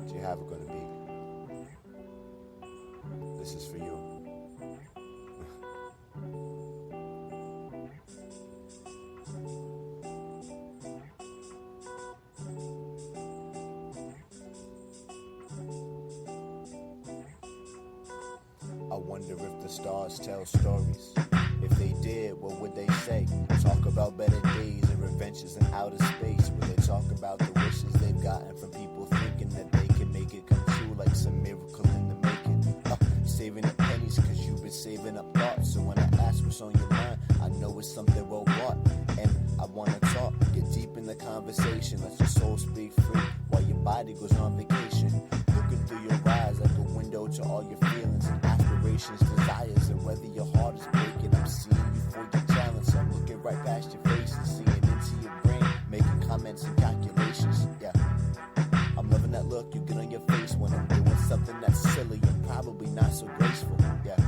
Jayhavoc on the beat. This is for you. I wonder if the stars tell stories. If they did, what would they say? Talk about better days and adventures in outer space. Would they talk about the wishes they've gotten from people thinking that they can make it come true like some miracle in the making? Saving up pennies cause you've been saving up thoughts. So when I ask what's on your mind, I know it's something well bought. And I wanna talk, get deep in the conversation. Let your soul speak free while your body goes on vacation. Looking through your eyes like a window to all your feelings and aspirations, desires, and whether your heart is breaking. I'm seeing you for your talents. I'm looking right past your face and seeing into your brain, making comments and calculations. Yeah, I'm loving that look you get on your face when I'm doing something that's silly and probably not so graceful. Yeah,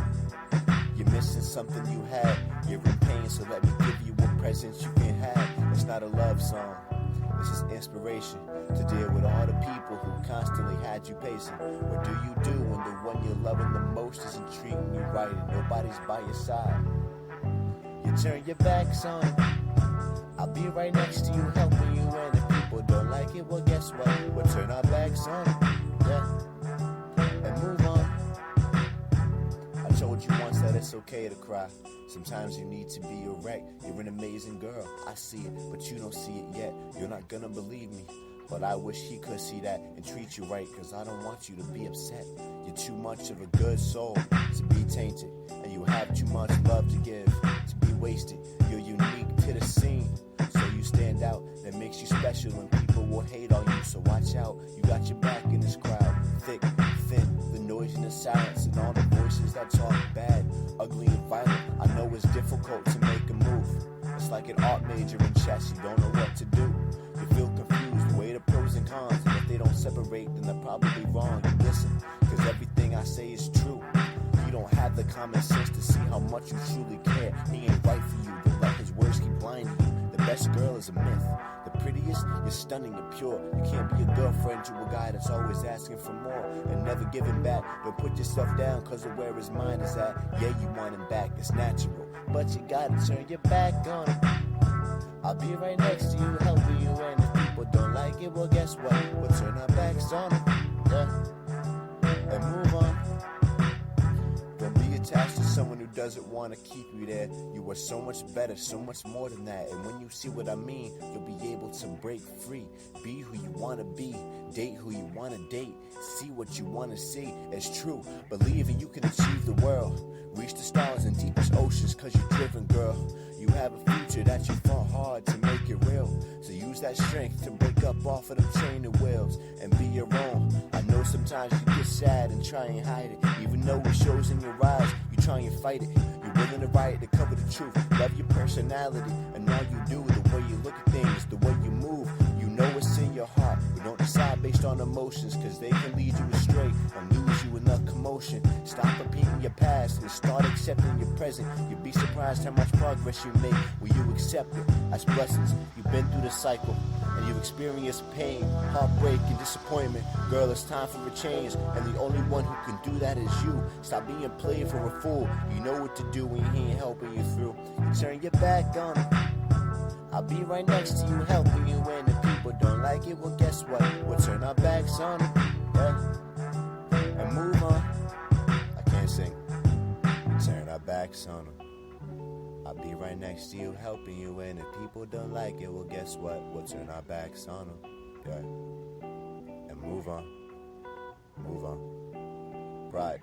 you're missing something you had. You're in pain, so let me give you a present you can have. It's not a love song. This is inspiration to deal with all the people who constantly had you pacing. What do you do when the one you're loving the most isn't treating you right and nobody's by your side? You turn your backs on it. I'll be right next to you helping you, and if people don't like it, well guess what? We'll turn our backs on it, yeah, and move on. I told you once that it's okay to cry. Sometimes you need to be a wreck. You're an amazing girl, I see it, but you don't see it yet. You're not gonna believe me, but I wish he could see that and treat you right, cause I don't want you to be upset. You're too much of a good soul to be tainted, and you have too much love to give to be wasted. You're unique to the scene, so you stand out. That makes you special and people will hate on you, so watch out. You got your back in this crowd, thick, thin, the noise and the silence and all the voices that talk bad, ugly and violent. I know it's difficult to make a move. It's like an art major in chess, you don't know what to do. You feel confused, weigh the pros and cons, and if they don't separate, then they're probably wrong. You listen, cause everything I say is true. You don't have the common sense to see how much you truly care. He ain't right for you, don't let his words keep blinding you. The best girl is a myth. The prettiest, you're stunning, you're pure. You can't be a girlfriend to a guy that's always asking for more and never giving back. Don't put yourself down cause of where his mind is at. Yeah, you want him back, it's natural, but you gotta turn your back on him. I'll be right next to you helping you, and if people don't like it, well guess what? We'll turn our backs on him, yeah, and move on. Don't be attached to someone who doesn't want to keep you there. You are so much better, so much more than that. And when you see what I mean, you'll be able to break free. Be who you want to be, date who you want to date, see what you want to see. It's true, believe and you can achieve the world. Reach the stars and deepest oceans cause you're driven, girl. You have a future that you fought hard to make it real. So use that strength to break up off of them training wheels and be your own. I know sometimes you get sad and try and hide it. Even though it shows in your eyes, you try and fight it. You're willing to write to cover the truth. Love your personality and all you do, the way you look at things, the way you move. You know it's in your heart, but don't decide based on emotions, cause they can lead you astray and lose you in the commotion. Stop repeating your past and start accepting your present. You'd be surprised how much progress you make when you accept it as blessings. You've been through the cycle and you've experienced pain, heartbreak, and disappointment. Girl, it's time for a change, and the only one who can do that is you. Stop being played for a fool. You know what to do when he ain't helping you through. You turn your back on him. I'll be right next to you helping you, and if people don't like it, well guess what? We'll turn our backs on it, yeah, and move on. I can't sing. Turn our backs on them. I'll be right next to you helping you, and if people don't like it, well guess what? We'll turn our backs on them, yeah, and move on. Move on. Pride.